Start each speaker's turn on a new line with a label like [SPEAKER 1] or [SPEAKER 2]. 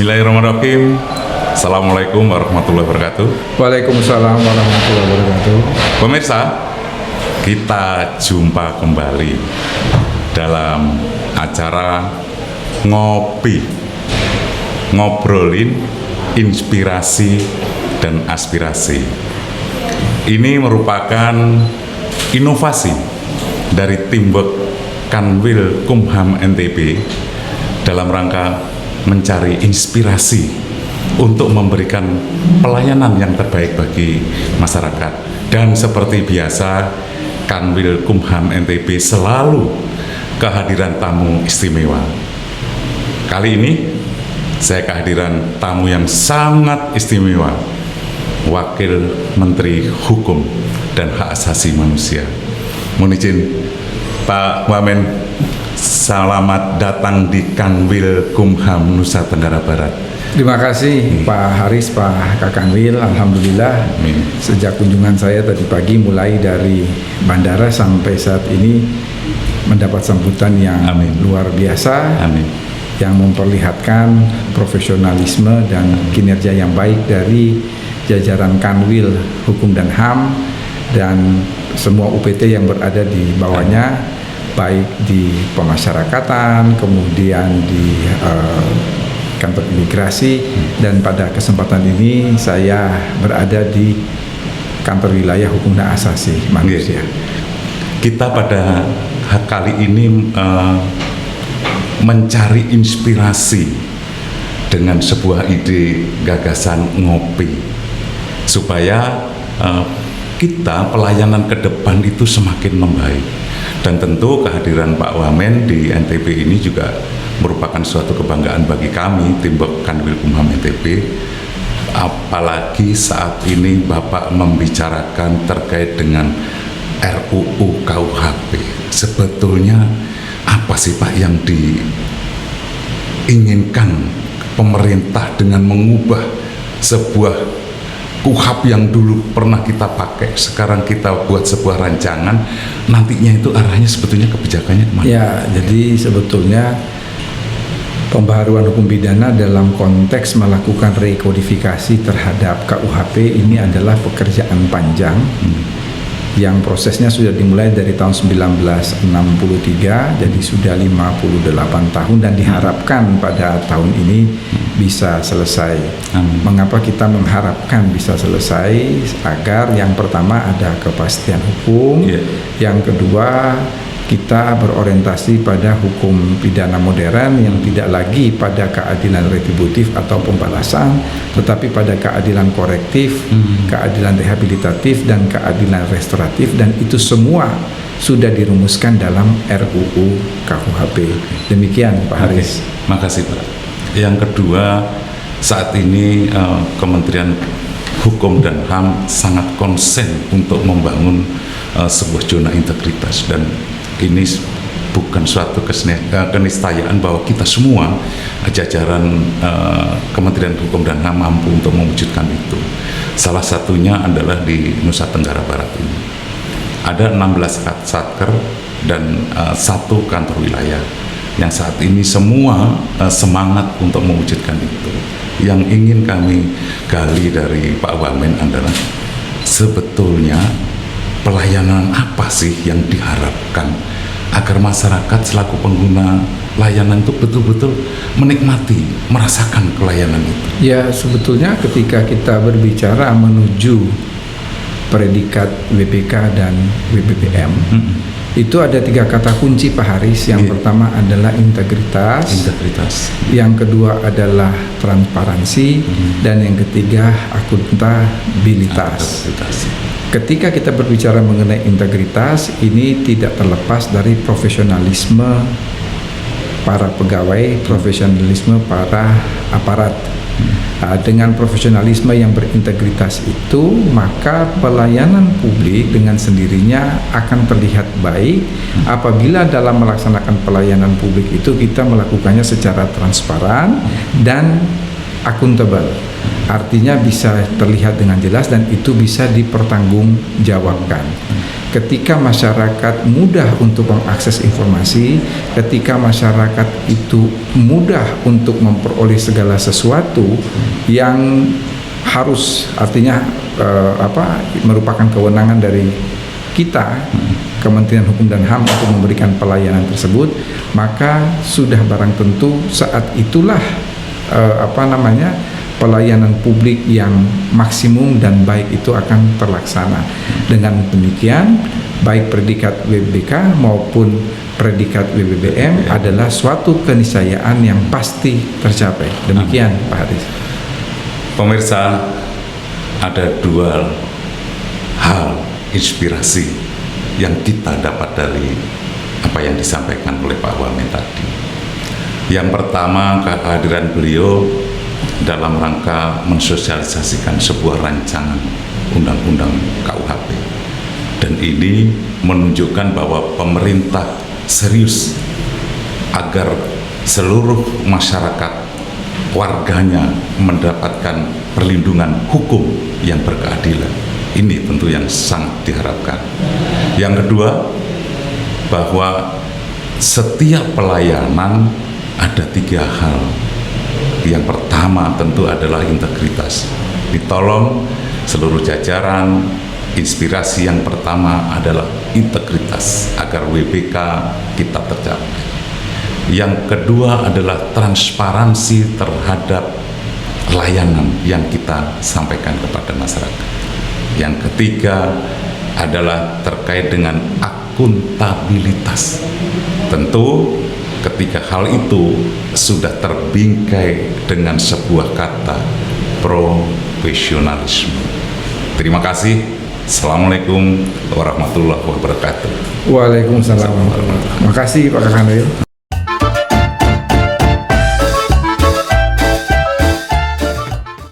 [SPEAKER 1] Bismillahirrahmanirrahim. Assalamualaikum warahmatullahi wabarakatuh.
[SPEAKER 2] Waalaikumsalam warahmatullahi wabarakatuh.
[SPEAKER 1] Pemirsa, kita jumpa kembali dalam acara ngobrolin inspirasi dan aspirasi. Ini merupakan inovasi dari Teamwork Kanwil Kumham NTB dalam rangka mencari inspirasi untuk memberikan pelayanan yang terbaik bagi masyarakat. Dan seperti biasa, Kanwil Kumham NTB selalu kehadiran tamu istimewa. Kali ini saya kehadiran tamu yang sangat istimewa, Wakil Menteri Hukum dan Hak Asasi Manusia. Mohon izin Pak Wamen, selamat datang di Kanwil Kumham Nusa Tenggara Barat.
[SPEAKER 2] Terima kasih Pak Haris, Pak Kakanwil. Alhamdulillah, sejak kunjungan saya tadi pagi mulai dari bandara sampai saat ini mendapat sambutan yang luar biasa. Yang memperlihatkan profesionalisme dan kinerja yang baik dari jajaran Kanwil Hukum dan HAM dan semua UPT yang berada di bawahnya, baik di pemasyarakatan, kemudian di kantor imigrasi, dan pada kesempatan ini saya berada di kantor wilayah hukum dan asasi manusia.
[SPEAKER 1] Kita pada kali ini mencari inspirasi dengan sebuah ide gagasan ngopi supaya kita pelayanan ke depan itu semakin membaik. Dan tentu kehadiran Pak Wamen di NTB ini juga merupakan suatu kebanggaan bagi kami, Teamwork Kanwil Kumham NTB. Apalagi saat ini Bapak membicarakan terkait dengan RUU KUHP. Sebetulnya apa sih Pak yang diinginkan pemerintah dengan mengubah sebuah KUHP yang dulu pernah kita pakai, sekarang kita buat sebuah rancangan, nantinya itu arahnya sebetulnya kebijakannya kemana?
[SPEAKER 2] Ya, jadi sebetulnya pembaharuan hukum pidana dalam konteks melakukan rekodifikasi terhadap KUHP ini adalah pekerjaan panjang yang prosesnya sudah dimulai dari tahun 1963, jadi sudah 58 tahun dan diharapkan pada tahun ini bisa selesai. Mengapa kita mengharapkan bisa selesai? Agar yang pertama ada kepastian hukum, yang kedua kita berorientasi pada hukum pidana modern yang tidak lagi pada keadilan retributif atau pembalasan, tetapi pada keadilan korektif, keadilan rehabilitatif, dan keadilan restoratif, dan itu semua sudah dirumuskan dalam RUU KUHP. Demikian Pak Haris.
[SPEAKER 1] Makasih Pak. Yang kedua, saat ini Kementerian Hukum dan HAM sangat konsen untuk membangun sebuah zona integritas, dan ini bukan suatu keniscayaan bahwa kita semua jajaran Kementerian Hukum dan HAM mampu untuk mewujudkan itu. Salah satunya adalah di Nusa Tenggara Barat ini. Ada 16 satker dan 1 kantor wilayah yang saat ini semua semangat untuk mewujudkan itu. Yang ingin kami gali dari Pak Wamen adalah sebetulnya pelayanan apa sih yang diharapkan agar masyarakat selaku pengguna layanan itu betul-betul menikmati, merasakan pelayanan itu?
[SPEAKER 2] Ya, sebetulnya ketika kita berbicara menuju predikat WPK dan WPPM, itu ada 3 kata kunci Pak Haris. Yang pertama adalah integritas, yang kedua adalah transparansi, dan yang ketiga akuntabilitas. Ketika kita berbicara mengenai integritas, ini tidak terlepas dari profesionalisme para pegawai, profesionalisme para aparat. Dengan profesionalisme yang berintegritas itu, maka pelayanan publik dengan sendirinya akan terlihat baik apabila dalam melaksanakan pelayanan publik itu kita melakukannya secara transparan dan akuntabel. Artinya bisa terlihat dengan jelas dan itu bisa dipertanggungjawabkan. Ketika masyarakat mudah untuk mengakses informasi, ketika masyarakat itu mudah untuk memperoleh segala sesuatu yang harus artinya merupakan kewenangan dari kita, Kementerian Hukum dan HAM, untuk memberikan pelayanan tersebut, maka sudah barang tentu saat itulah pelayanan publik yang maksimum dan baik itu akan terlaksana. Dengan demikian, baik predikat WBK maupun predikat WBBM adalah suatu keniscayaan yang pasti tercapai. Demikian, Pak Haris.
[SPEAKER 1] Pemirsa, ada dua hal inspirasi yang kita dapat dari apa yang disampaikan oleh Pak Wamen tadi. Yang pertama, kehadiran beliau dalam rangka mensosialisasikan sebuah rancangan undang-undang KUHP, dan ini menunjukkan bahwa pemerintah serius agar seluruh masyarakat warganya mendapatkan perlindungan hukum yang berkeadilan. Ini tentu yang sangat diharapkan. Yang kedua, bahwa setiap pelayanan ada 3 hal. Yang pertama tentu adalah integritas. Ditolong seluruh jajaran, inspirasi yang pertama adalah integritas agar WBK kita tercapai. Yang kedua adalah transparansi terhadap layanan yang kita sampaikan kepada masyarakat. Yang ketiga adalah terkait dengan akuntabilitas. Tentu ketika hal itu sudah terbingkai dengan sebuah kata, profesionalisme. Terima kasih. Assalamualaikum warahmatullahi wabarakatuh.
[SPEAKER 2] Waalaikumsalam warahmatullahi wabarakatuh. Terima kasih Pak Kakandil.